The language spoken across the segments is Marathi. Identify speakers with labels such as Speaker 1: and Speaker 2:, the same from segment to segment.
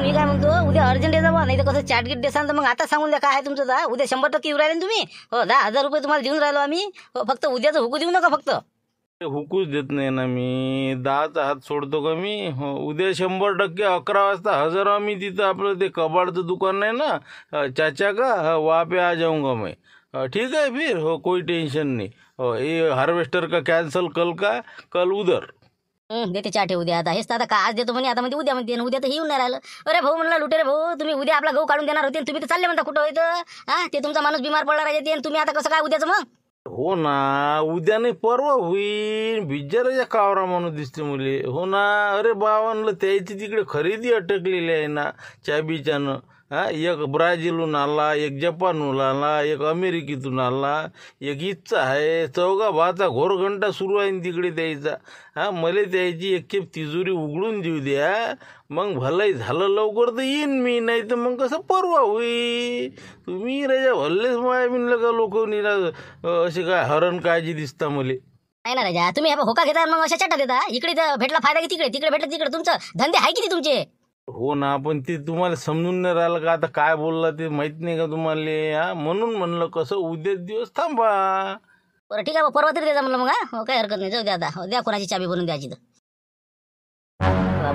Speaker 1: मी काय म्हणतो उद्या अर्जंट आहे जावा, नाही तर कसं चॅटगीट देसान तर मग आता सांगून द्या काय आहे तुमचं. जा उद्या 100% येऊ राहिले ना तुम्ही. हो 10,000 रुपये तुम्हाला देऊन राहिलो आम्ही. हो फक्त उद्याचं हुकू देऊ नका फक्त.
Speaker 2: हुकूच देत नाही ना मी. 10चा हात सोडतो का मी. हो उद्या 100% 11 वाजता हजर आहो मी तिथं. आपलं ते कबाडचं दुकान नाही ना चाचा का, वहाँ पे आ जाऊंगा मैं. ठीक है फिर. हो कोई टेंशन नहीं. हो ये हार्वेस्टर का कैंसल कल का, कल उधर.
Speaker 1: देते चाटे उद्या. आता हेच तर आता का आज देतो म्हणे, आता म्हणजे उद्या म्हणते, उद्या तर येऊन नाही राहिलं. अरे भाऊ म्हणलं लुटेरे भाऊ, तुम्ही उद्या आपला गहू काढून देणार होते, तुम्ही तर चालले म्हणता कुठं होतं. हा ते तुमचा माणूस बिमार पडला राहते आणि तुम्ही आता कसं काय उद्याचं मग.
Speaker 2: हो ना उद्या नाही परवा होईल. बिचाराच्या कावरा म्हणून दिसते मुले. हो ना. अरे बावांना त्याची तिकडे खरेदी अटकलेली आहे ना चाबीच्यानं. एक ब्राझीलहून आला, एक जपानहून आला, एक अमेरिकेतून आला, एक इथचा आहे. चौघा भाचा घोरघंटा सुरू आहे तिकडे द्यायचा. मला त्याची एक खेप तिजोरी उघडून देऊ द्या, मग भलंही झालं लवकर तर येईन मी, नाही तर मग कसं परवा होईल. तुम्ही राजा भल्लेच माय बिनलं का लोक निरा असे काय हरण काळजी दिसता मले.
Speaker 1: नाही ना राजा, तुम्ही होका घेता मग अशा चटा देता. इकडे भेटला फायदा की तिकडे, तिकडे भेटला तिकडे. तुमचं धंदे आहे किती तुमचे.
Speaker 2: हो ना पण ते तुम्हाला समजून नाही राहिलं का. आता काय बोलला ते माहित नाही का तुम्हाला. म्हणून म्हणलं कसं उद्या दिवस थांबा.
Speaker 1: बरं ठीक आहे मग परवा तरी द्यायचा म्हणलं मग. हो काही हरकत नाही, जाऊ द्या आता. द्या कोणाची चाबी बनवून द्यायची तर.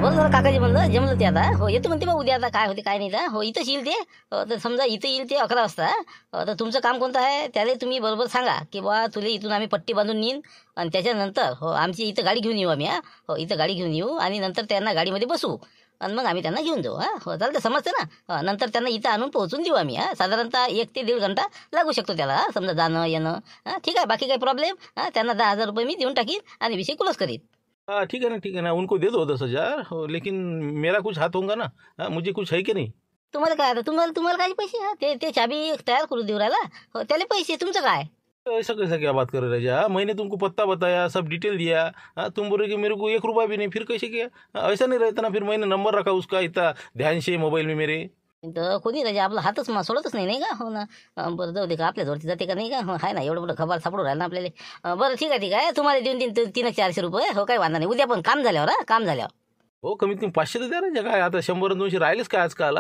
Speaker 1: बरं झालं काकाजी म्हणलं जमलं ते आता. हो येतो म्हणते मग उद्या. आता काय होते काय नाही तर. हो इथंच येईल ते. तर समजा इथं येईल ते 11 वाजता. तर तुमचं काम कोणतं आहे त्याला तुम्ही बरोबर सांगा की बा तुला इथून आम्ही पट्टी बांधून नेईन आणि त्याच्यानंतर हो आमची इथं गाडी घेऊन येऊ आम्ही. हो इथं गाडी घेऊन येऊ आणि नंतर त्यांना गाडीमध्ये बसवू आणि मग आम्ही त्यांना घेऊन जाऊ. हो चालतं समजते ना. नंतर त्यांना इथं आणून पोहोचून देऊ आम्ही. साधारणतः 1 ते 1.5 घंटा लागू शकतो त्याला. समजा जाणं येणं. ठीक आहे बाकी काही प्रॉब्लेम. त्यांना 10,000 रुपये मी देऊन टाकीन आणि विषय क्लोज करीन.
Speaker 2: हाँ ठीक है ना उनको दे दो 10,000. हो लेकिन मेरा कुछ हाथ होगा ना. मुझे कुछ है कि नहीं.
Speaker 1: तुम्हाला काय आता तुम्हाला काय पैसे. ते चाबी तयार करून देऊ राहिला. हो त्याला पैसे तुमचं काय.
Speaker 2: ऐसा कैसा क्या बात कर रहे राजा. मैंने तुमको पत्ता बताया, सब डिटेल दिया. तुम बोल रहे कि मेरे को 1 रुपया भी नहीं. फिर कैसे किया. ऐसा नहीं रहता ना. फिर मैंने नंबर रखा उसका इतना ध्यान से मोबाईल में मेरे.
Speaker 1: तर कोणी राजा आपला हातच सोडतच नाही का. हो ना. बरं जाऊ दे का आपल्याजवळची जाते का नाही का. हो आहे ना एवढं मोठं खबर सापडून राहिलं ना आपल्याला. बरं ठीक आहे तुम्हाला देऊन 300-400 रुपये. हो काही वांधा नाही. उद्या पण काम झाल्यावर काम झाल्यावर.
Speaker 2: हो कमीत कमी 500 तर द्या राजा. काय आता 100-200 राहिलेच काय आजकाल.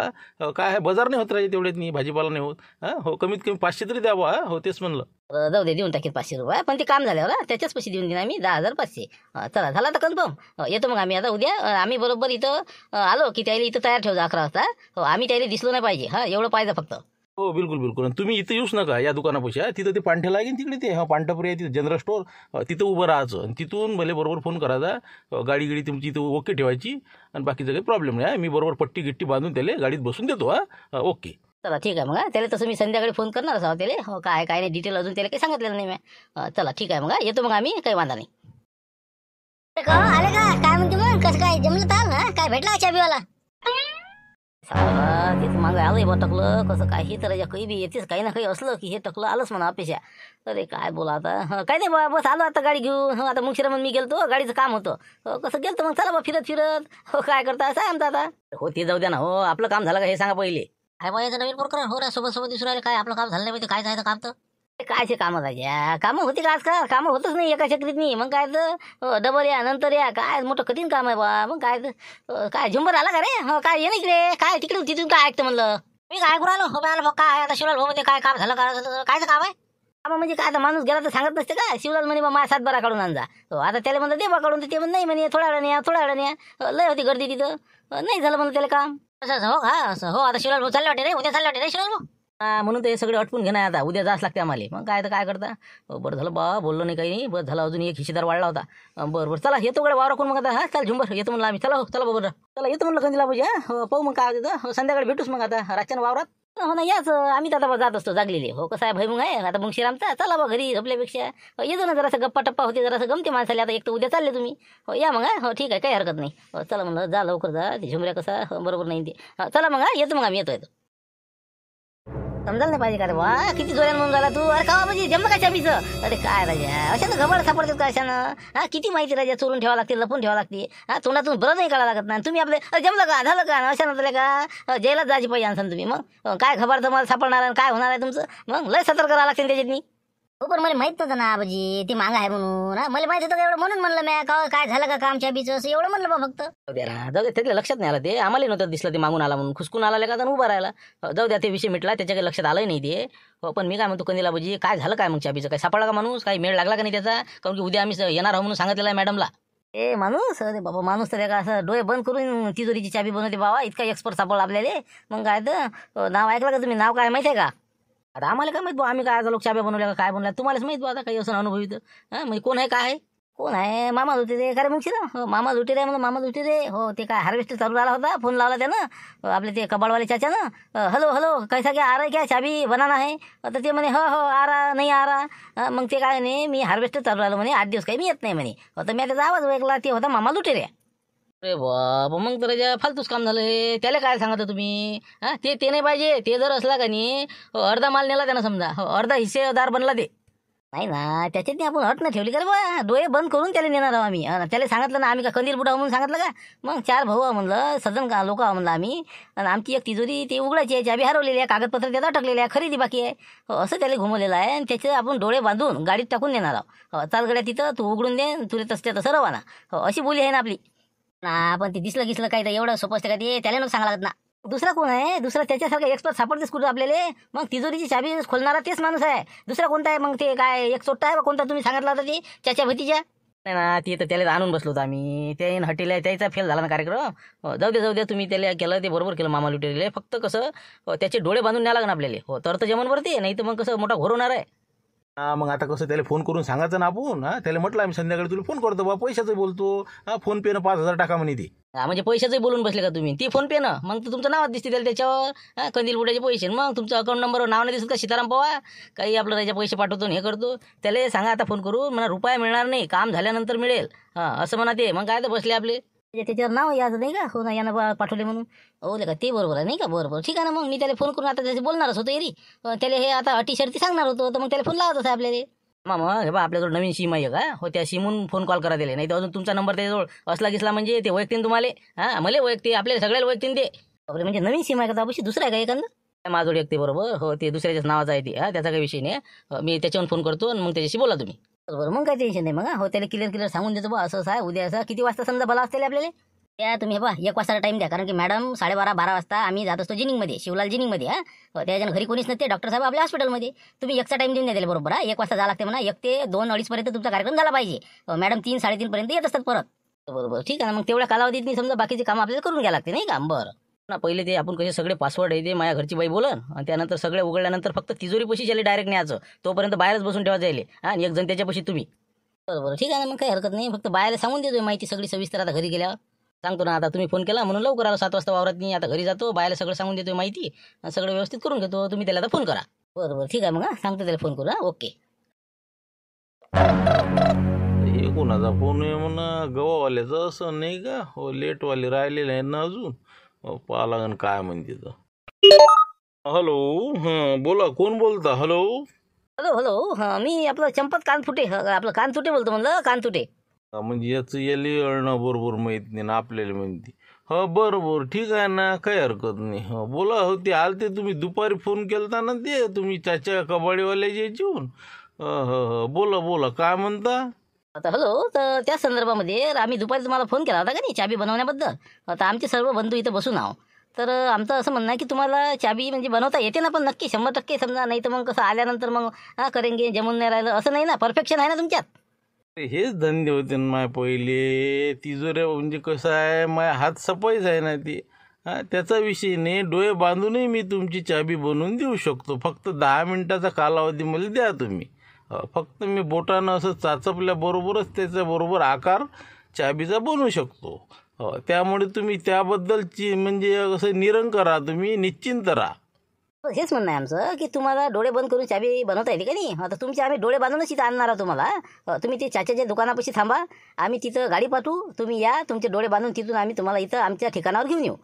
Speaker 2: काय आहे बाजार नाही होत राजा तेवढ्यात नाही. भाजीपाला नाही होत. हो कमीत कमी 500 तरी द्यावा. हो तेच म्हणलं.
Speaker 1: जाऊ दे देऊन टाकेल 500 रुपये. पण ते काम झाल्यावर त्याच्याच पैसे देऊन देईन आम्ही 10,500. चला झाला तर कन्फर्म. येतो मग आम्ही आता उद्या. आम्ही बरोबर इथं आलो की त्याला इथं तयार ठेवजा 11 वाजता. हो आम्ही त्याला दिसलो नाही पाहिजे. एवढं पाहिजे फक्त.
Speaker 2: हो बिलकुल. तुम्ही इथं येऊच नका या दुकानापाशी. तिथं ते पांठ्याला आहे तिकडे ते पांठापुरी आहे तिथं जनरल स्टोर. तिथं उभं राहायचं आणि तिथून भले बरोबर फोन करायचा. गाडी तुमची इथं ओके ठेवायची आणि बाकीचं काही प्रॉब्लेम नाही. मी बरोबर पट्टी गिट्टी बांधून त्याला गाडीत बसून देतो. ओके
Speaker 1: चला ठीक आहे मग. त्याला तसं मी संध्याकाळी फोन करणारच आहोत त्याला. हो काय नाही डिटेल अजून त्याला काही सांगितलेलं नाही मी. चला ठीक आहे मग. येतो मग आम्ही. काही वांधा नाही. आले का काय म्हणते मग कसं काय जमलं तर काय भेटला चाबीवाला. तेच मागं आलंय बा टकलं कसं काही तर काही बी येतेच काही ना काही असलं की हे टकलं आलंच म्हणा अपेक्षा. अरे काय बोला आता. काय नाही बा बस आलो आता गाडी घेऊन. आता मुंगशिरा मी गेलतो गाडीचं काम होतं. कसं गेलतो मग चला बा फिरत. हो काय करता असं आमचा आता. हो ते जाऊ द्या ना. हो आपलं काम झालं का हे सांगा पहिले. काय बायाचं नवीन प्रकरण हो रा सोबत दिसू राहिले. काय आपलं काम झालं नाही काय जायचं काम तर. कायचे कामं राजा. कामं होती का आजकाल. कामं होतच नाही एका चक्रीत नाही. मग काय तर डबल या नंतर या काय मोठं कठीण काम आहे बा. मग काय तर काय झुंबर आला का रे. हो काय ये नाही इकडे काय तिकडे तिथून काय ऐकतं म्हणलं. मी काय करू आलो. हो आलो काय आता शिवलाल भाऊ मध्ये काय काम झालं का कायचं काम आहे. काम म्हणजे काय आता माणूस गेला तर सांगत नसते का. शिवलाल म्हणे माझ्या 7-12 काढून आणजा. हो आता त्याला म्हणलं दे बा काढून. ते नाही म्हणे थोड्या वेळाने या. लय होती गर्दी तिथं. नाही झालं म्हणलं त्याला काम. असं हो असं हो आता शिवलाल भाऊ चालले वाटे रे. उद्या चालले वाटे रे शिवलाल भाऊ. म्हणून ते सगळे अटपून घेणार आता. उद्या जाच लागते आम्हाला. मग काय तर काय करता. बरं झालं बा बोललो नाही काही नाही. बरं झालं अजून एक हिशेदार वाढला होता. बरं चला येतो कडे वावरा कोण मग आता. चल झुंबर येतो म्हणलं आम्ही. चला बरं चला येतो म्हणलं कंदीला पाहिजे. हो पाहू मग काय होतं. संध्याकाळी भेटूच मग आता रातच्यानं वावरात. हो ना याच आम्ही तर आता जात असतो जागलेले. हो कसं आहे भाई मग आहे आता मग श्रीरामचा. चला बा घरी झोपल्यापेक्षा येतो ना जरासं गप्पा टप्पा होते जरासं गमते माणसाला. आता एक तर उद्या चालले तुम्ही. हो या मग. हो ठीक आहे काही हरकत नाही. हो चला म्हणलं जा लवकर जा. ते झुमऱ्या कसा बरोबर नाही ते. चला मग येतो मग आम्ही येतो. समजायला नाही पाहिजे का रे वा. किती जोऱ्यानं म्हणून झाला तू. अरे का म्हणजे जमलं का चाबीचं. अरे काय राजा अशानं घबाड सापडतात का अशानं. किती माहिती राजा चोरून ठेवा लागते लपून ठेवा लागते. तोंडातून बरं नाही काढा लागत नाही. तुम्ही आपले जमलं का झालं का अशानं झालं का. जेलात जायची पाहिजे आणसान तुम्ही. मग काय घबाड तुम्हाला सापडणार आणि काय होणार आहे तुमचं. मग लय सतर्क राहा लागते त्याच्यात.
Speaker 3: हो पण मला माहित नव्हतं ना आबाजी ते मागं आहे म्हणून. हा मला माहित होतं का एवढं म्हणून म्हणलं मी काय झालं का काम चाबीचं असं एवढं म्हणलं बा फक्त.
Speaker 1: जाऊ द्या ना, जाऊ द्या, त्याच्या लक्षात नाही आलं ते. आम्हाला नव्हतं दिसलं ते मागून आला म्हणून, खुसकून आला का तर उभा राहिला. जाऊ द्या, ते विषय मिटला, त्याच्या काही लक्षात आलंही नाही ते. पण मी काय म्हणतो कंदील आबाजी, काय झालं काय मग चाबीचं? काय सापडला का माणूस? काही मेळ लागला का नाही त्याचा? कारण की उद्या आम्ही येणार आहोत म्हणून सांगितलेलं आहे मॅडमला. ए माणूस, अरे बाबा माणूस तर का असं डोळे बंद करून तिजोरीची चाबी बनवते बाबा, इतका एक्सपर्ट सापडला आपल्याला. मग काय तर नाव ऐकलं का तुम्ही? नाव काय माहिती आहे का? आता आम्हाला काय माहित भाऊ, आम्ही काय लोक चाब्या बनवल्या का काय बनवल्या, तुम्हालाच माहित भाऊ. आता काही असं अनुभवी तर म्हणजे कोण आहे काय आहे? कोण आहे? मामा होते रे. का रे मुक्षी ना? मामा जुटे रे म्हणून, मामा जुटे रे. हो ते काय हार्वेस्टर चालू राहिला होता, फोन लावला त्यानं आपले ते कबाडवाले चाच्यानं. हॅलो हॅलो कैसा क्या आ रहा है क्या, चाबी बनाना है? तर ते म्हणे हो हो आ रहा नाही आ रहा. मग ते काय म्हणे, मी हार्वेस्टर चालू राहिलो म्हणे, 8 दिवस काही मी येत नाही म्हणे. तर मी त्याचा आवाज ऐकला, ते होता मामा जुटे रे. अरे बाबा, मग तर त्याच्या फालतूच काम झालं हे. त्याला काय सांगता तुम्ही? हा ते नाही पाहिजे. ते जर असला का नाही, अर्धा माल नेला त्यानं समजा, अर्धा हिस्सेदार बनला ते. नाही ना, त्याच्यात आपण अट नाही ठेवली का रे बा. डोळे बंद करून त्याला नेणार आहोत आम्ही. त्याला सांगितलं ना आम्ही, का कंदील बुडा म्हणून सांगितलं का? मग 4 भाऊ आहो म्हणलं, सजन का लोक आहो म्हणलं आम्ही. आणि आमची एक तिजोरी ते उघडायची आहे, चाबी हरवलेली आहे, कागदपत्र त्यात अटकलेले आहे, खरेदी बाकी आहे. असं त्याला घुमवलेलं आहे. आणि त्याचे आपण डोळे बांधून गाडीत टाकून नेणार आहोत. चालगड्या तिथं तू उघडून दे, तुला तसं तसं रवाना. अशी बोली आहे ना आपली. ना पण ते दिसलं गिसलं काही तर एवढं सोपं असतं का ते? त्याला नको सांगा लागत ना. दुसरा कोण आहे? दुसरा त्याच्यासारखा एक्सपर्ट सापडतेस कुठं आपल्याला? मग तिजोरीची चाबी खोलणारा तेच माणूस आहे. दुसरा कोणता आहे मग? ते काय एक चोट्टा आहे कोणता तुम्ही सांगितला होता ते त्याच्या भतीच्या? नाही ना, ती तर त्याला आणून बसलो होतो आम्ही. ते हटीला त्याचा फेल झाला ना कार्यक्रम. जाऊ द्या तुम्ही त्याला केलं ते बरोबर केलं मामा लुटेले. फक्त कसं त्याचे डोळे बांधून न्यावं लागणार आपल्याला. तर जमन वरती, नाही तर मग कसं मोठा घोर होणार आहे.
Speaker 2: हा मग आता कसं त्याला फोन करून सांगायचं ना आपण. त्याला म्हटलं आम्ही संध्याकाळी तुला फोन करतो बा, पैशाचं बोलतो. फोन पेनं 5,000 टाका म्हणे ती.
Speaker 1: म्हणजे पैशाचंही बोलून बसले का तुम्ही? ती फोन पे ना, मग तर तुमचं नावात दिसते त्याला त्याच्यावर. कंदील बुड्याचे पैसे, मग तुमचं अकाउंट नंबरवर नाव नाही दिसत का सीताराम पवार? काही आपलं त्याचे पैसे पाठवतो हे करतो. त्याला सांगा आता फोन करून, म्हणा रुपया मिळणार नाही, काम झाल्यानंतर मिळेल. असं म्हणा ते. मग काय तर बसले आपले त्याच्यावर नाव यायचं नाही का? हो ना, यानं पाठवले म्हणून. हो का, ते बरोबर आहे नाही का? बरोबर ठीक आहे ना. मग मी त्याला फोन करून आता त्याचे बोलणारच होतो एरी. त्याला हे आता अटी शर्ती सांगणार होतो, तर मग त्याला फोन लावत आहे आपल्याला. मामा हे बा, आपल्याजवळ नवीन सिम आहे का? हो, त्या सिमून फोन कॉल करा दिले. नाही तर अजून तुमचा नंबर त्याच्याजवळ असला गिसला म्हणजे ते ओळखतीन तुम्हाला. मला ओळखते, आपल्याला सगळ्याला ओळखतीन ते. म्हणजे नवीन सिम आहे का अवश्य? दुसरा आहे का एखादं? माझं एकते बरोबर. हो, ते दुसऱ्याच्याच नावाचं आहे ते. त्याचा काही विषय नाही. मी त्याच्यावर फोन करतो आणि मग त्याच्याशी बोला तुम्ही. बरोबर, मग काय टेन्शन नाही. मग हो, त्याला क्लिअर सांगून देतो बा, असं आहे उद्या असं. किती वाजता समजा भला असते आपल्याला? त्या तुम्ही बा 1 वाजता टाईम द्या, कारण की मॅडम 12:30 वाजता आम्ही जात असतो जिनिंगमध्ये, शिवलाल जिनिंगमध्ये. त्याच्यानं घरी कोणीच नसते, डॉक्टर साहेब आपल्या हॉस्पिटलमध्ये. तुम्ही 1चा टाईम देऊन द्या बरोबर. 1 वाजता जावं लागते म्हणा. 1 ते 2 अडीच पर्यंत तुमचा कार्यक्रम झाला पाहिजे. मॅडम 3 साडेतीन पर्यंत येत असतात परत. बरोबर ठीक आहे ना. मग तेवढ्या कालावधीत नाही समजा बाकीचे काम आपल्याला करून घ्यावं लागते नाही का? बरं ना. पहिले ते आपण कसे सगळे पासवर्ड आहे ते माझ्या घरची बाई बोलन, आणि त्यानंतर सगळे उघडल्यानंतर फक्त तिजोरी पशी ज्याला डायरेक्ट न्यायचं, तोपर्यंत बाहेरच बसून ठेवा जाईल. आणि एक जण त्याच्यापाशी तुम्ही. बरोबर ठीक आहे ना. मग काही हरकत नाही. फक्त बाहेर सांगून देतोय माहिती सगळी सविस्तर. आता घरी गेल्यावर सांगतो ना. आता तुम्ही फोन केला म्हणून लवकर आलो 7 वाजता वावरात. मी आता घरी जातो, बायला सगळं सांगून देतोय माहिती, सगळं व्यवस्थित करून घेतो. तुम्ही त्याला आता फोन करा. बरोबर ठीक आहे. मग सांगतो त्याला फोन करू. ओके.
Speaker 2: हे कोणाचा फोन आहे म्हणा? गव्हावाल्याचं असं नाही का? हो, लेटवाले राहिलेले आहे ना अजून. पाहा लागन काय म्हणते तर. हॅलो, हां बोला, कोण बोलता? हॅलो
Speaker 1: हॅलो हां, मी आपलं चंपत कानफुटे, आपलं कानफुटे बोलतो म्हणलं, कानफुटे.
Speaker 2: म्हणजे याचं याली अळणं बरोबर माहीत नाही ना आपल्याला म्हणते. हो बरोबर ठीक आहे ना, काही हरकत नाही. हो बोला. हो ते आलते, तुम्ही दुपारी फोन केलता ना, ते तुम्ही चाचा कबाडीवाल्याचे जेवून. हो बोला काय म्हणता?
Speaker 1: आता हॅलो, तर त्या संदर्भामध्ये आम्ही दुपारी तुम्हाला फोन केला होता का नाही चाबी बनवण्याबद्दल. आता आमचे सर्व बंधू इथं बसून आहो. तर आमचं असं म्हणणं आहे की तुम्हाला चाबी म्हणजे बनवता येते ना, पण नक्की 100% समजा. नाही तर मग कसं आल्यानंतर मग करेंगे, जमून नाही राहिलं असं नाही ना. परफेक्शन आहे ना तुमच्यात?
Speaker 2: हेच धंदे होते ना माय पहिले. तिजोऱ्या म्हणजे कसं आहे, माय हात सफाईच आहे ना ती. त्याचा विषय नाही. डोळे बांधूनही मी तुमची चाबी बनवून देऊ शकतो. फक्त 10 मिनिटाचा कालावधी मला द्या तुम्ही. फक्त मी बोटानं असं चाचपल्याबरोबरच त्याच्याबरोबर आकार चाबीचा बनवू शकतो. त्यामुळे तुम्ही त्याबद्दलची म्हणजे असं निरंक राहा, तुम्ही निश्चिंत राहा.
Speaker 1: हेच म्हणणं आहे आमचं की तुम्हाला डोळे बंद करून चाबी बनवता येते का नाही. आता तुमची आम्ही डोळे बांधूनच इथं आणणार आहोत तुम्हाला. तुम्ही ते चाच्याच्या दुकानापाशी थांबा, आम्ही तिथं गाडी पाठवू, तुम्ही या, तुमचे डोळे बांधून तिथून आम्ही तुम्हाला इथं आमच्या ठिकाणावर घेऊन येऊ.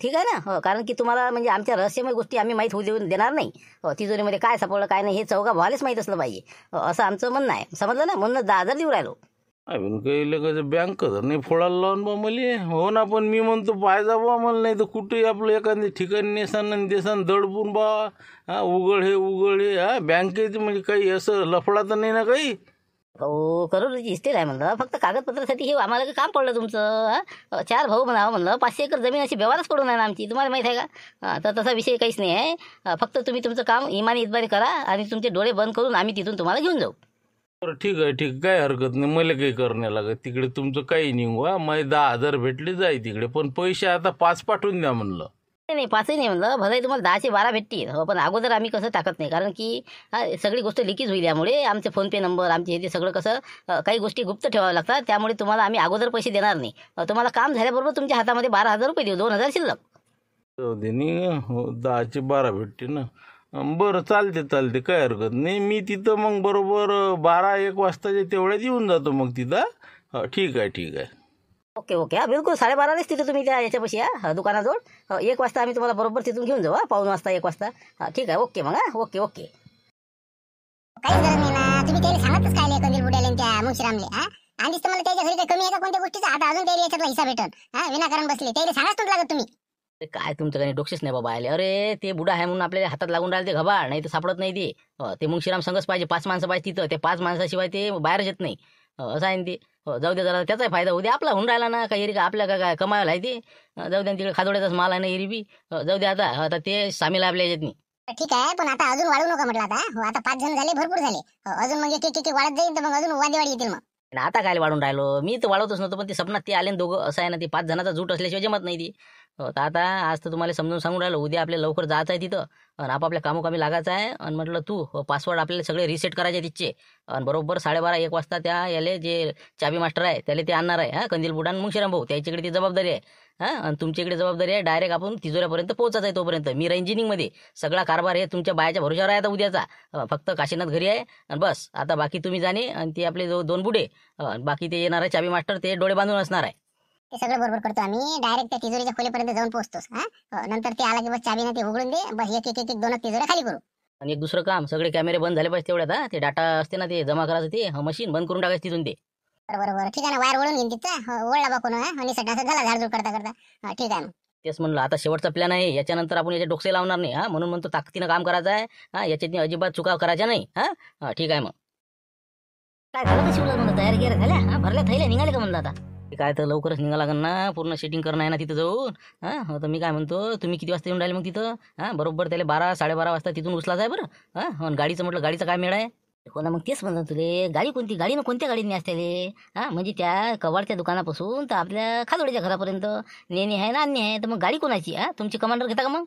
Speaker 1: ठीक आहे ना. कारण की तुम्हाला म्हणजे आमच्या रहस्यमय गोष्टी आम्ही माहीत होऊ देणार नाही. तिजोरीमध्ये काय सापडलं काय नाही हे चौघा भावालेच माहीत असलं पाहिजे. असं आमचं म्हणणं आहे, समजलं ना. म्हणून 10,000 देऊ राहिलो.
Speaker 2: अजून काही लगायचं बँक तर नाही फोडायला लावून बा मले. हो ना, पण मी म्हणतो पाहिजा बा मला, नाही तर कुठे आपलं एखाद्या ठिकाणी नेसान आणि देसान दडपून बा. उघड हे बँकेचं म्हणजे काही असं लफडा तर नाही ना काही.
Speaker 1: हो करोडची इस्टेट आहे म्हणलं, फक्त कागदपत्रासाठी हे आम्हाला काही काम पडलं तुमचं. 4 भाऊ म्हणावं म्हणलं, 500 एकर जमीन अशी व्यवहारच पडून आहे ना आमची, तुम्हाला माहीत आहे का. तर तसा विषय काहीच नाही आहे. फक्त तुम्ही तुमचं काम इमानी इतबारी करा आणि तुमचे डोळे बंद करून आम्ही तिथून तुम्हाला घेऊन जाऊ.
Speaker 2: बरं ठीक आहे, काय हरकत नाही, मला काही करण्या लागत. तिकडे तुमचं काही निघवा, मला 10,000 भेटले जाय तिकडे, पण पैसे आता 5 पाठवून द्या म्हणलं.
Speaker 1: नाही 5ही नाही म्हणलं, भले तुम्हाला 10चे 12 भेटतील. हो, पण अगोदर आम्ही कसं टाकत नाही, कारण की सगळी गोष्ट लिकेज होईल. यामुळे आमचे फोनपे नंबर आमचे हे ते सगळं कसं काही गोष्टी गुप्त ठेवाव्या लागतात. त्यामुळे तुम्हाला आम्ही अगोदर पैसे देणार नाही. तुम्हाला काम झाल्याबरोबर तुमच्या हातामध्ये 12,000 रुपये देऊ, 2,000 शिल्लक.
Speaker 2: जाऊ दे नाही, हो 10चे 12 भेटते ना. बरं चालते, काय हरकत नाही. मी तिथं मग बरोबर 12-1 वाजताच्या तेवढ्यात येऊन जातो मग तिथं. ठीक आहे.
Speaker 1: ओके हा बिलकुल 12:30लाच तिथे तुम्ही त्या याच्यापाशी या दुकानाजवळ. 1 वाजता आम्ही तुम्हाला बरोबर तिथून घेऊन जाऊ. 1:15 1 वाजता. ठीक आहे, ओके मग. ओके.
Speaker 3: काहीच गरज नाही ना, तुम्ही त्याला सांगतच काय नाही कंदील बुड्याला आणि त्या मुंशीरामले. आधीच तर मला त्याच्या घरी काही कमी आहे का कोणत्या गोष्टीचा, आता अजून त्याला याच्यातला हिस्सा भेटन. विनाकारण बसले, त्याला सांगाच तुला लागत तुम्ही.
Speaker 1: अरे काय तुमचं काही डोक्षच नाही बाबा आले. अरे ते बुडा आहे म्हणून आपल्या हातात लागून राहिले ते घबाळ, नाही तर सापडत नाही ते. ते मुंशीराम संघच पाहिजे, 5 माणसं पाहिजे तिथं. ते 5 माणसाशिवाय ते बाहेरच येत नाही. असं आहे ते. जाऊ दे, जरा त्याचाही फायदा होऊ दे. आपला होऊन राहिला ना काही का, आपल्या काय कमायला आहे ते. जाऊ दे, तिकडे खादोड्याचाच माल आहे ना एरबी. जाऊ दे, आता ते सामील आपल्या याच्यात नाही.
Speaker 3: ठीक आहे, पण आता अजून वाढू नका म्हटलं. आता 5 जण झाले, भरपूर झाले. अजून मग एक वाढत जाईल तर मग अजून वादी येतील मग.
Speaker 1: आणि आता काय वाढून राहिलो, मी तर वाढवतच नव्हतो, पण ते सपनात ते आले दोघं. असं आहे ना, ते 5 जणांचा जूट असल्याशिवाय जमत नाही ती. तर आता आज तर तुम्हाला समजून सांगून राहिलो, उद्या आपल्याला लवकर जायचं आहे तिथं आणि आपापल्या कामोकामी लागायचं आहे. आणि म्हटलं तू पासवर्ड आपल्याला सगळे रिसेट करायचे तिथचे. आणि बरोबर 12:30-1 वाजता त्या याले जे चाबी मास्टर आहे त्याला ते आणणार आहे. कंदील बुडान मुंशीराम भाऊ त्याच्याकडे ती जबाबदारी आहे. आणि तुमच्याकडे जबाबदारी आहे डायरेक्ट आपण तिजोऱ्यापर्यंत पोहोचायचं आहे. तोपर्यंत मी इंजिनिअरिंगमध्ये सगळा कारभार हे तुमच्या बायाच्या भरोशावर आहे आता उद्याचा. फक्त काशीनाथ घरी आहे आणि बस. आता बाकी तुम्ही जाणे आणि ते आपले 2 बुडे, बाकी ते येणार आहे चाबी मास्टर, ते डोळे बांधून असणार आहे.
Speaker 3: ते सगळं बरोबर करतो आम्ही. डायरेक्ट त्या तिजोरीच्या खोलीपर्यंत जाऊन पोहोचतोस. नंतर ते आला की बस चाबीने ते उघडून दे. बस एक 2 तिजोऱ्या खाली करू.
Speaker 1: आणि एक दुसरं काम, सगळे कॅमेरे बंद झाले पाहिजे तेवढ्यात. ते डाटा असते ना ते जमा करायचं, ते मशीन बंद करून टाकायचं तिथून ते.
Speaker 3: बरोबर ठीक आहे ना, वायर ओढून घेईन तिथं. ओढला बा कोण आणि सध्या झाला झाडझूड करता. ठीक आहे.
Speaker 1: तेच म्हणलं, आता शेवटचा प्लॅन आहे. याच्यानंतर आपण याचे डोकसे लावणार नाही. म्हणून म्हणतो ताकदीनं काम करायचं आहे. याच्यात अजिबात चुका करायच्या नाही. ठीक आहे. मग काय झालं का शिवला म्हणलं, तयारी केल्या झाल्या, भरल्या थैल्या निघाले का म्हणलं. आता काय तर लवकरच निघा लागेल ना, पूर्ण सेटिंग करणं आहे ना तिथं जाऊन. तर मी काय म्हणतो, तुम्ही किती वाजता येऊन राहिले मग तिथं. बरोबर त्याला 12-12:30 वाजता तिथून उचलायचं आहे बरं. आणि गाडीचं म्हटलं, गाडीचा काय मेळ आहे. हो ना, मग तेच म्हणतो तुले, गाडी कोणती, गाडीनं कोणत्या गाडीने असते. म्हणजे त्या कवाडच्या दुकानापासून तर आपल्या खादोडीच्या घरापर्यंत नेणे आहे ना आणणे आहे. तर मग गाडी कोणाची. तुमची कमांडर घेता का मग.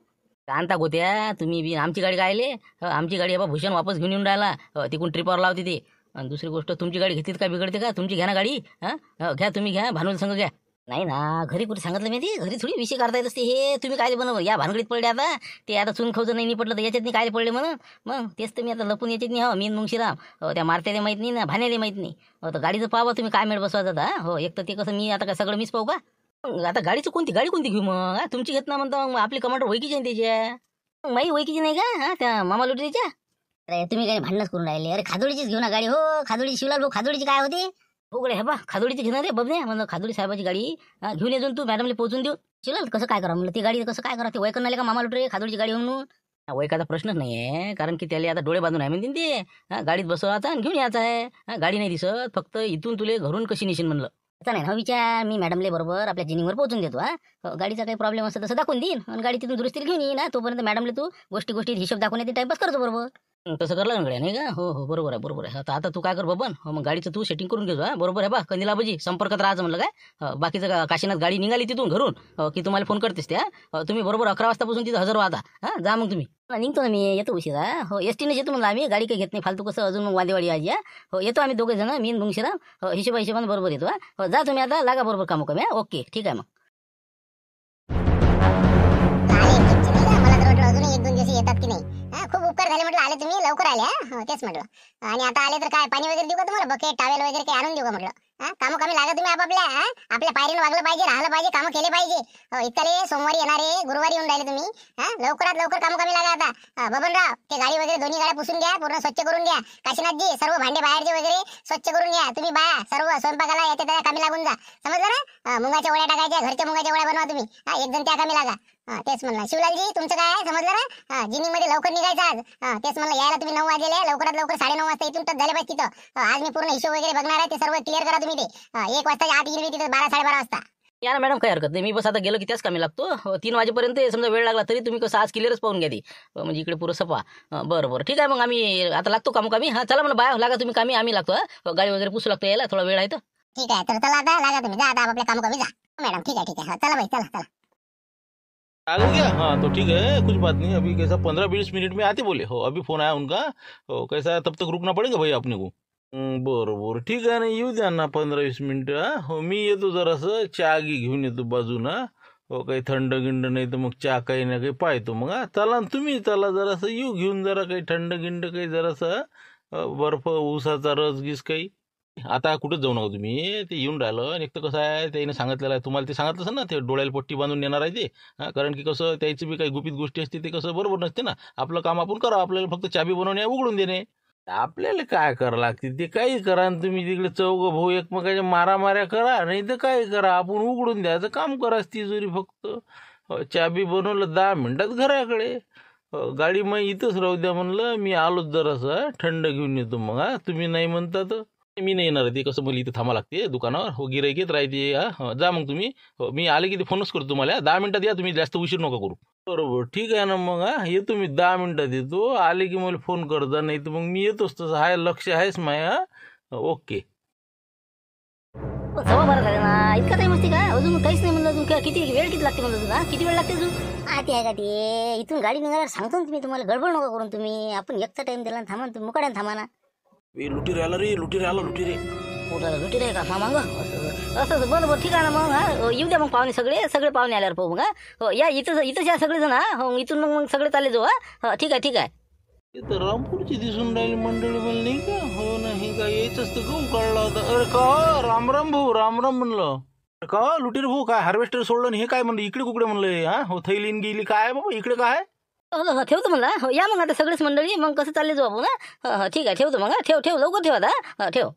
Speaker 1: आणता गोत्या तुम्ही बी. आमची गाडी काय आमची गाडी बा भूषण वापस घेऊन येऊन राहिला. तिकून ट्रिपवर लावते ते. आणि दुसरी गोष्ट, तुमची गाडी घेतलीत काय बिघडते का. तुमची घ्या ना गाडी. घ्या तुम्ही, घ्या भानूल संघ घ्या. नाही ना, घरी कुठे सांगितलं मी ते, घरी थोडी विषय करता येत असते. हे तुम्ही काय बनव या भानगडीत पडले. आता ते आता चून खाऊचं नाही निपटलं तर याच्यात काय पडले म्हणून. मग तेच तर मी आता लपून याच्यात नाही. मी मुंशीराम त्या मारत्याला माहीत नाही ना, भाण्याला माहीत नाही. तर गाडीचं पाहा तुम्ही काय मेळ बसवायचा. एक तर ते कसं मी आता काय सगळं मीच पाहू का. आता गाडी कोणती घेऊ मग. तुमची घेत ना म्हणता, मग आपली कमांडर वैकीची आहे त्याच्या. माई वैकीची नाही का त्या मामा लुटरीच्या.
Speaker 3: अरे तुम्ही काही भांडणच करून राहिले. अरे खादोडीचीच घेऊ ना गाडी. हो खादोडी शिवलाल भाऊ, खादोडीची काय होती.
Speaker 1: उघडे हे बा, खादोडीची घेणार रे बबने. म्हणलं खादोडी साहेबाची गाडी घेऊन येऊन तू मॅडमला पोहोचून देऊ.
Speaker 3: शिवलाल कसं काय करा म्हणलं, ती गाडी कसं काय करा. ते वैकन आले का मामा लुटरे खादोडीची गाडी म्हणून.
Speaker 1: वैकाचा प्रश्नच नाही आहे, कारण की त्याला आता डोळे बांधून आहे म्हणते ते. गाडीत बसवायचा आणि घेऊन यायचं आहे. गाडी नाही दिसत, फक्त इथून तुले घरून कशी नेशील म्हणलं.
Speaker 3: असं नाही ना विचार, मी मॅडमले बरोबर आपल्या जिनिंगवर पोहोचून देतो. गाडीचा काही प्रॉब्लेम असेल तसं दाखवून देईन आणि गाडी तिथून दुरुस्तीला घेऊन येईन. तोपर्यंत मॅडमले तू गोष्टी हिशोब दाखवण्यात टाइमपास करतो बरोबर.
Speaker 1: तसं करलं ना गड्या, नाही का. हो बरोबर आहे. आता तू काय कर बबन, मग गाडीचं तू सेटिंग करून घेतो. बरोबर आहे बा. कंदिलाबाजी संपर्कात राहायचं म्हणलं काय. बाकीचं काशीनाथ गाडी निघाली तिथून घरून की तुम्हाला फोन करतेस त्या. तुम्ही बरोबर 11 वाजतापासून तिथं हजर व्हा. जा मग तुम्ही.
Speaker 3: निघतो ना मी, येतो उशिरा. हो एसटीने येतो म्हणलं आम्ही, गाडी काही घेत नाही फालतू. कसं अजून मग वादेवाडी आज या. येतो आम्ही 2 जण, मी मुंशीराम. हिशोबाने बरोबर येतो. जा तुम्ही आता, लागा बरोबर काम कमी. ओके ठीक आहे. मग मला तर वाटलं अजून 1-2 दिवस येतात की नाही. खूप उपकार झाले म्हटलं आले तुम्ही लवकर आले. हा तेच म्हटलं. आणि आता आले तर काय पाणी वगैरे देऊ का तुम्हाला, बकेट टावेल वगैरे काही आणून देऊ का म्हटलं. कामं कमी लागा तुम्ही आपापल्या. आपल्या पायरीनं वागलं पाहिजे, राहिलं पाहिजे, कामं केले पाहिजे. इतकाले सोमवारी येणारे गुरुवारी येऊन राहिले तुम्ही. लवकरात लवकर कामं कमी लागा आता. बबनराव ते गाडी वगैरे दोन्ही गाड्या पुसून घ्या, पूर्ण स्वच्छ करून घ्या. काशीनाथजी सर्व भांडे बाहेरचे वगैरे स्वच्छ करून घ्या. तुम्ही बाया सर्व स्वयंपाकाला याच्या त्याला कामी लागून जा, समजलं ना. मुगाच्या वड्या टाकायच्या, घरच्या मुगाच्या वड्या बनवा तुम्ही. एक जण त्या कामी लागा. तेच म्हणलं. शिवलालजी तुमचं काय आहे, समजलं ना. जिनिंग मध्ये लवकर निघायचं आज. तेच म्हणलं यायला तुम्ही 9 वाजले, लवकरात लवकर 9:30 वाजता इथून टच झाले पाहिजे तिथं. आज मी पूर्ण हिशोब वगैरे बघणार आहे, ते सर्व क्लिअर करा तुम्ही ते. 1 वाजता आत येईल मी तिथं, 12-12:30 वाजता.
Speaker 1: या ना मॅडम, काही हरकत नाही. मी बस आता गेलो की त्याच कामी लागतो. 3 वाजेपर्यंत समजा वेळ लागला तरी तुम्ही कसं आज क्लिअरच पाहून घ्या ती, म्हणजे इकडे पुरं सपा. बरं बरं ठीक आहे. मग आम्ही आता लागतो कामी. हा चला मला बाय लागा तुम्ही कामी, आम्ही लागतो. गाडी वगैरे पुसू लागतो, यायला थोडा वेळ आहे तर.
Speaker 3: ठीक आहे, तर चला आता लागा तुम्ही, जा आता आपल्या काम कमी जा. मॅडम ठीक आहे ठीक आहे. चला भाई चला चला.
Speaker 2: आ गए क्या? हाँ तो ठीक है, कुछ बात नहीं. अभी कैसा 15-20 मिनट में आते बोले. हो अभी फोन आया उनका. हो कैसा तब तक रुकना पड़ेगा भाई अपने को. बरं बरं ठीक आहे ना, येऊ द्या ना 15-20 मिनिटं. हो मी येतो जरासं चहा घेऊन येतो बाजूनं. हो काही थंड गिंड नाही तर मग चहा काही ना काही पाहतो मग. चला ना तुम्ही, चला जरासं येऊ घेऊन जरा काही थंड गिंड काही जरासं बर्फ ऊसाचा रस गीस काही. आता कुठंच जाऊ नका तुम्ही, ते येऊन राहिलं. आणि एक तर कसं आहे त्याने सांगितलेलं आहे तुम्हाला, ते सांगितलं असं ना ते डोळ्याला पट्टी बांधून येणार आहे ते. कारण की कसं त्याची बी काही गुपित गोष्टी असते, ते कसं बरोबर नसते ना. आपलं काम आपण करा, आपल्याला फक्त चाबी बनवणे उघडून देणे. आपल्याला काय करावं लागते ते काही करा. आणि तुम्ही तिकडे चौघ भाऊ एकमेकाच्या मारामाऱ्या करा, नाही तर काय करा, आपण उघडून द्यायचं काम करायचं. तिजोरी फक्त चाबी बनवलं 10 मिनिटात घराकडे. गाडी मग इथंच राहू द्या म्हणलं, मी आलोच जरासं थंड घेऊन येतो मग. तुम्ही नाही म्हणता तर मी नाही येणार. ते कसं मला इथं थांबा लागते दुकानावर. हो गिराईक येत राहते. जा मग तुम्ही. हो मी आले की ते फोनच करतो तुम्हाला. 10 मिनिटात या तुम्ही, जास्त उशीर नका करू. बरोबर ठीक आहे ना मग. येतो मी 10 मिनिटात येतो. आले की मला फोन करता, नाही तर मग मी येतोच. तसं हाय लक्ष आहेच माया. ओके.
Speaker 1: 12:15 झाले ना, इतका टाइम असते का? अजून काहीच नाही म्हणलं. अजून किती वेळ किती लागते म्हणलं तुला? किती वेळ लागते अजून?
Speaker 3: ते आहे का ते इथून गाडी निघाल्यावर सांगतो ना तुम्ही, तुम्हाला गडबड नका करून तुम्ही. आपण एकचा टाइम दिला थांबा, तुम्ही मुकाड्यानं थांबा ना.
Speaker 2: लुटी राहिला रे, लुटी राहिला, लुटी रे.
Speaker 1: पोटाला लुटी रे का? मांग असं बरं ठीक आहे ना मग. येऊ द्या मग पाहुणे, सगळे पाहुणे आल्यावर पाहू मग. हो या इथंच या सगळेजण. हो इथून मग सगळे चालले जाऊ. ठीक आहे ठीक आहे.
Speaker 2: ते तर रामपूरची दिसून राहिली मंडळी मला, नाही का? हो नाही का, यायचंच तर गहू काढला होता. अरे का राम राम भाऊ, राम राम म्हणलं. का लुटीर भाऊ, काय हार्वेस्टर सोडलं आणि हे काय म्हणलं इकडे कुकडे म्हणलं. हो थैलीन गेली काय बाबा, इकडे काय?
Speaker 1: हो ठेवतो म्हणला. हो या मग आता सगळेच मंडळी, मग कसं चालले जाऊ आपण. हो ठीक आहे ठेवतो मग. ठेव लवकर ठेव आता. ठेव.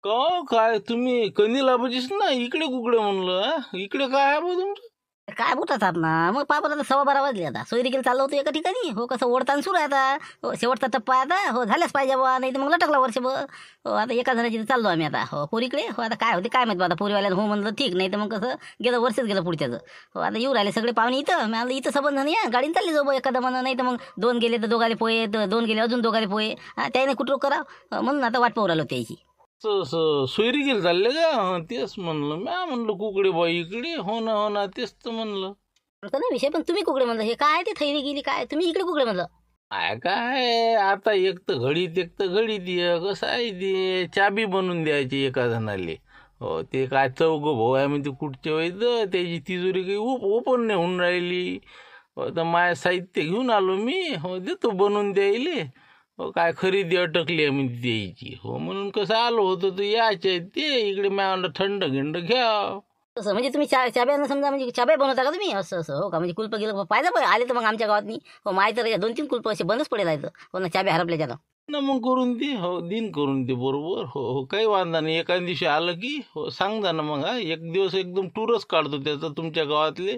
Speaker 2: का काय तुम्ही कंदील आबाजीच ना, इकडे कुकडे म्हणलं. इकडे काय आहे बा तुमचं?
Speaker 1: काय बोलतात ना मग पापा, 12:15 वाजले आता. सोयरीकडे चाललो होतो एका ठिकाणी. हो कसं ओढताना सुरू आहे आता. हो शेवटचा टप्पा आहे आता. हो झाल्याच पाहिजे बा, नाही तर मग लटकला वर्षभर. हो आता एका जणाची चाललो आम्ही आता. हो पोरीकडे. हो आता काय होते काय माहिती आता. पोरीवाल्याला हो म्हणलं ठीक, नाही तर मग कसं गेलं वर्षच गेलं पुढच्याचं. हो आता येऊ राहिले सगळे पाहुणे इथं. मी आलं इथं सबंध नाही या गाडीने चालली जाऊ बा एखादा म्हणा, नाही तर मग 2 गेले तर दोघाले पोहे, 2 गेले अजून दोघाले पोहे. त्याने कुठं करा म्हणून आता वाट पाहू राहिलो त्याची.
Speaker 2: सोयरी गेली चालले का? तेच म्हणलं म्या, म्हणलं कुकडे बाई इकडे. हो ना तेच तर म्हणलं.
Speaker 1: नाही विषय, पण तुम्ही कुकडे म्हणलं हे काय? ते थैली गेली काय? तुम्ही इकडे कुकडे म्हणलं?
Speaker 2: काय आता एक तर घडीत कसं आहे ते चाबी बनवून द्यायची एका जणाले. हो ते काय चौघ भाऊ आहे म्हणजे कुठचे व्हायचं, त्याची तिजोरी काही ओपन नाही होऊन राहिली. हो तर माय साहित्य घेऊन आलो मी. हो देतो बनवून द्यायले. हो काय खरेदी अटकली आहे म्हणजे द्यायची. हो म्हणून कसं आलो होतो तर यायचे ते इकडे म्या थंड गिंड घ्या.
Speaker 1: तसं म्हणजे तुम्ही चाब्यानं समजा, म्हणजे चाब्या बनवता का तुम्ही? असं हो का? म्हणजे कुलप गेलं पाहिजे पण आले तर मग आमच्या गावात नाही. हो माय तर 2-3 कुलप असे बंदच पडेल आहेत. हो ना चाब्या हरपल्याच्यानं
Speaker 2: ना मग करून दे. हो दिन करून दे बरोबर. हो काही वांधा नाही. एका दिवशी आलं की हो सांगता ना मग. एक दिवस एकदम टूरच काढतो त्याचा तुमच्या गावातले.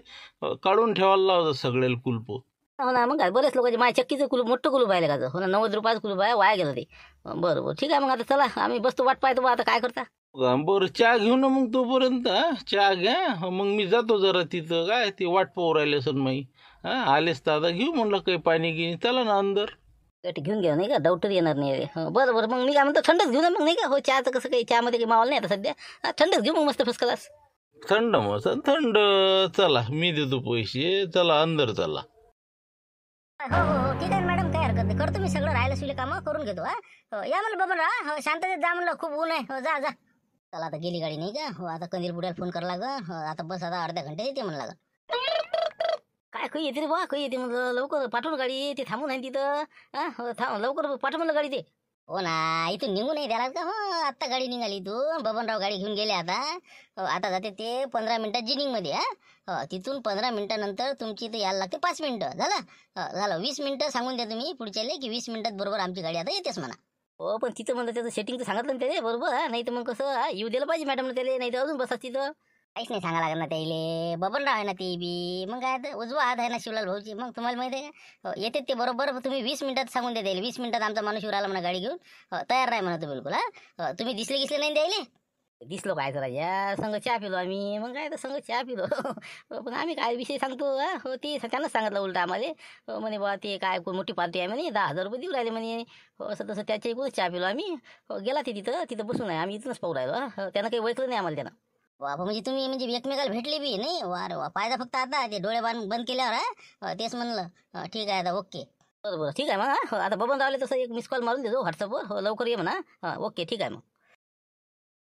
Speaker 2: काढून ठेवायला लावतात सगळ्याला कुलप.
Speaker 1: हो ना मग बरेच लोकांचे माझ्या चक्कीचं कुलूप मोठं कुलूप आहे का? हो ना 90 रुपयाचं कुलूप आहे, वाया गेलं ते. बरं ठीक आहे मग. आता चला आम्ही बसतो वाट पाहतो बा. आता काय करता?
Speaker 2: बरं चहा घेऊ ना मग तोपर्यंत. चहा घ्या मग मी जातो जरा तिथं. काय ते वाट पाहू राहिले सर माई. आलेच तर आता घेऊ म्हणलं काही पाणी घेऊन. चला ना अंदर.
Speaker 1: घेऊन घ्या नाही का, डाऊटर येणार नाही. बरं मग मी काय म्हणतो थंडच घेऊ ना मग, नाही का? हो चहाचं कसं काही, चहामध्ये काही मावल नाही आता सध्या. थंडच घेऊ मग मस्त फर्स्ट क्लास.
Speaker 2: थंड मग थंड. चला मी देतो पैसे. चला अंदर चला.
Speaker 3: हो ठीक आहे मॅडम, काही हरकत नाही. करतो मी सगळं राहिलं शिले कामं करून घेतो. या म्हणलं बाबा. हो शांततेत जा म्हणलं, खूप ऊन आहे. हो जा. चला आता गेली गाडी नाही का? हो आता कंदील बुड्याला फोन करायला लागा. आता बस आता अर्ध्या घंटे येते म्हणलं.
Speaker 1: काय काही येते रे बा, काही येते म्हणलं. लवकर पाठवून गाडी, ते थांबून आहे तिथं. थांब लवकर पाठव म्हणलं गाडी ते.
Speaker 4: हो ना, इथून निघू नाही द्याला का? हो, आत्ता गाडी निघाली इथून. बबनराव गाडी घेऊन गेले आता. आता जाते ते 15 मिनिटात जिनिंगमध्ये. तिथून 15 मिनिटानंतर तुमची इथं यायला लागते 5 मिनिटं. झालं 20 मिनिटं सांगून द्या तुम्ही पुढच्याले की 20 मिनिटात बरोबर आमची गाडी आता येतेच म्हणा.
Speaker 1: हो पण तिथं म्हणलं त्याचं सेटिंग तर सांगितलं ना त्याने बरोबर. नाही तर मग कसं येऊ दिलं पाहिजे मॅडमला त्याला, नाही तर अजून बसा तिथं.
Speaker 4: काहीच नाही सांगा लागणार ना त्याइले. बबनराव आहे ना ते बी. मग काय उजवा हात आहे ना शिवलाल भाऊची. मग तुम्हाला माहिती आहे का येते ते बरोबर. तुम्ही 20 मिनिटात सांगून द्या त्याला. 20 मिनिटात आमचा माणूस राहिला म्हणा गाडी घेऊन. तयार राहा म्हणा तो बिलकुल. तुम्ही दिसले नाही द्यायले.
Speaker 1: दिसलो काय जरा या संघ चहा पिलो आम्ही. मग काय तर संघ चहा पिलो. पण आम्ही काय विषय सांगतो. हो ते त्यांनाच सांगितलं उलट आम्हाला. म्हणे बा ते काय मोठी पार्टी आहे म्हणे, 10,000 रुपये देऊ राहिले म्हणे. असं तसं त्याच्या इकडूनच चहा पिलो आम्ही. गेला ते तिथं बसून आहे आम्ही, इथूनच पाहू राहिलो. त्यानं काही ओळखलं नाही आम्हाला त्यानं.
Speaker 4: बाबा म्हणजे तुम्ही म्हणजे एकमेकाला भेटले बी नाही. वा रे वा, पाहिजे फक्त आता ते डोळे बंद केल्यावर. तेच म्हणलं ठीक आहे आता ओके.
Speaker 1: बरं ठीक आहे मग. आता बबन रावले तसं एक मिस कॉल मारून देतो व्हॉट्सअपवर. हो लवकर ये म्हणा. ओके ठीक आहे मग.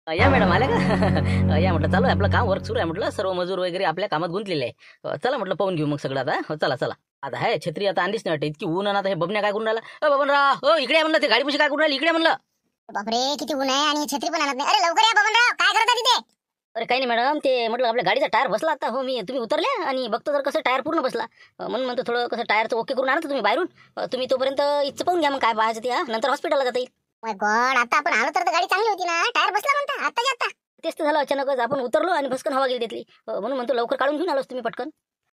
Speaker 1: या मॅडम आल्या का? या म्हटलं चालू आहे आपलं काम, वर्क सुरू आहे म्हटलं. सर्व मजूर वगैरे आपल्या कामात गुंतलेले आहे. चला म्हटलं पाहून घेऊ मग सगळं आता. चला आता आहे छत्री आता आणलीच नाही वाटत. इतकी ऊन आता हे बबन्या काय करून राहिला. बबनराव इकडे म्हणलं, ते गाडी काय करून राहिली इकडे म्हणलं.
Speaker 3: बापरे किती ऊन आहे आणि छत्री पण आणत नाही. अरे लवकर या बबनराव, काय करता तिथे?
Speaker 1: अरे काही नाही मॅडम, ते म्हटलं आपल्या गाडीचा टायर बसला आता. हो तुम्ही उतरले आणि बघतो जर कसं टायर पूर्ण बसला. म्हणून म्हणतो थोडं कसं टायरचं ओके करून आणतो तुम्ही बाहेरून. तुम्ही तोपर्यंत इथं पाहून घ्या मग काय पाहायचं ते. नंतर हॉस्पिटलला जाता येईल.
Speaker 3: माय गॉड, आता आपण आलो तर गाडी चांगली होती ना. टायर बसला म्हणता आता.
Speaker 1: तेच तर झालं अचानकच. आपण उतरलो आणि भस्कन हवा गेली त्यातली. म्हणून म्हणतो लवकर काढून घेऊन आलोच तुम्ही पटकन.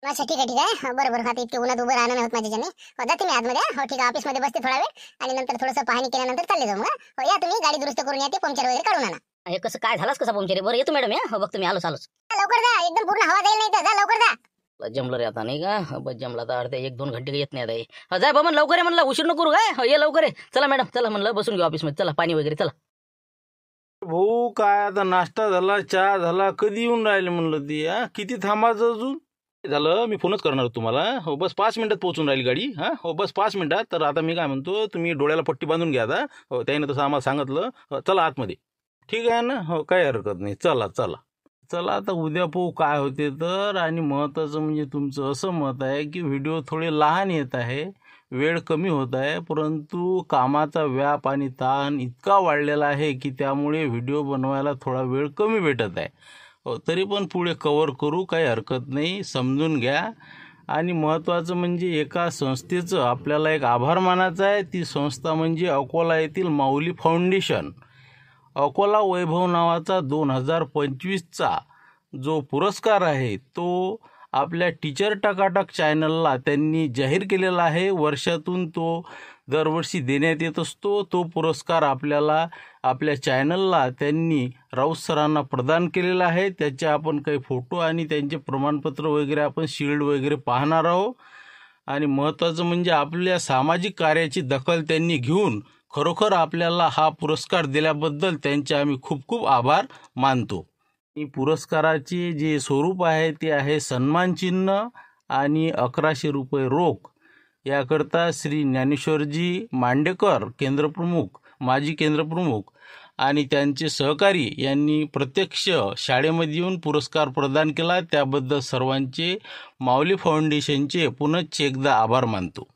Speaker 3: अच्छा ठीक आहे. बरं आता इतके उन्हात उभं राहणं नाही होत माझ्याच्याने. जाते मी आतमध्ये. हो ठीक आहे, ऑफिसमध्ये बसते थोडा वेळ आणि नंतर थोडंसं पाहणी केल्यानंतर चालले जाऊ मग. या तुम्ही गाडी दुरुस्त करून या, ते पंक्चर वगैरे काढून आणा.
Speaker 1: हे कसं काय झालंच कसं पंक्चर? बरं येतो मॅडम. या बघतो मी आलोच.
Speaker 3: लवकर जा, एकदम पूर्ण हवा जाईल नाही तर. जा लवकर जा.
Speaker 1: जमलं रे आता नाही का? बस जमला तर अर्धे 1-2 घंटे येत नाही आता. जाय बबन लवकर आहे म्हणलं, उशीर नको करू काय. ये लवकर आहे. चला मॅडम चला म्हणलं, बसून घेऊ ऑफिसमध्ये. चला पाणी वगैरे चला.
Speaker 2: भाऊ काय आता नाश्ता झाला, चहा झाला, कधी येऊन राहिले म्हणलं ती. किती थांबायचं अजून? झालं मी फोनच करणार तुम्हाला. हो बस 5 मिनिटात पोहोचून राहील गाडी. हो बस 5 मिनिटात. तर आता मी काय म्हणतो, तुम्ही डोळ्याला पट्टी बांधून घ्या आता. हो त्याने तसं आम्हाला सांगितलं. चला आतमध्ये. ठीक आहे ना? हो काही हरकत नाही. चला आता उद्या पाहू काय होते तर. आणि महत्त्वाचं म्हणजे तुमचं असं मत आहे की व्हिडिओ थोडे लहान येत आहे, वेळ कमी होत आहे, परंतु कामाचा व्याप आणि ताण इतका वाढलेला आहे की त्यामुळे व्हिडिओ बनवायला थोडा वेळ कमी भेटत आहे. हो तरी पण पुढे कव्हर करू, काही हरकत नाही, समजून घ्या. आणि महत्त्वाचं म्हणजे एका संस्थेचं आपल्याला एक आभार मानायचा आहे. ती संस्था म्हणजे अकोला येथील माऊली फाउंडेशन. अकोला वैभव नावाचा 2025चा जो पुरस्कार आहे तो आपल्या टीचर टकाटक चॅनलला त्यांनी जाहीर केलेला आहे. वर्षातून तो दरवर्षी देण्यात येत असतो. तो पुरस्कार आपल्याला आपल्या चॅनलला त्यांनी राऊत सरांना प्रदान केलेला आहे. त्याचे आपण काही फोटो आणि त्यांचे प्रमाणपत्र वगैरे आपण शील्ड वगैरे पाहणार आहोत. आणि महत्त्वाचं म्हणजे आपल्या सामाजिक कार्याची दखल त्यांनी घेऊन खरोखर आपल्याला हा पुरस्कार दिल्याबद्दल त्यांचे आम्ही खूप खूप आभार मानतो. पुरस्काराचे जे स्वरूप आहे ते आहे सन्मानचिन्ह आणि 1100 रुपये रोख. याकरता श्री ज्ञानेश्वरजी मांडेकर केंद्रप्रमुख, माजी केंद्रप्रमुख आणि त्यांचे सहकारी यांनी प्रत्यक्ष शाळेमध्ये येऊन पुरस्कार प्रदान केला. त्याबद्दल सर्वांचे माऊली फाउंडेशनचे पुनश्च एकदा आभार मानतो.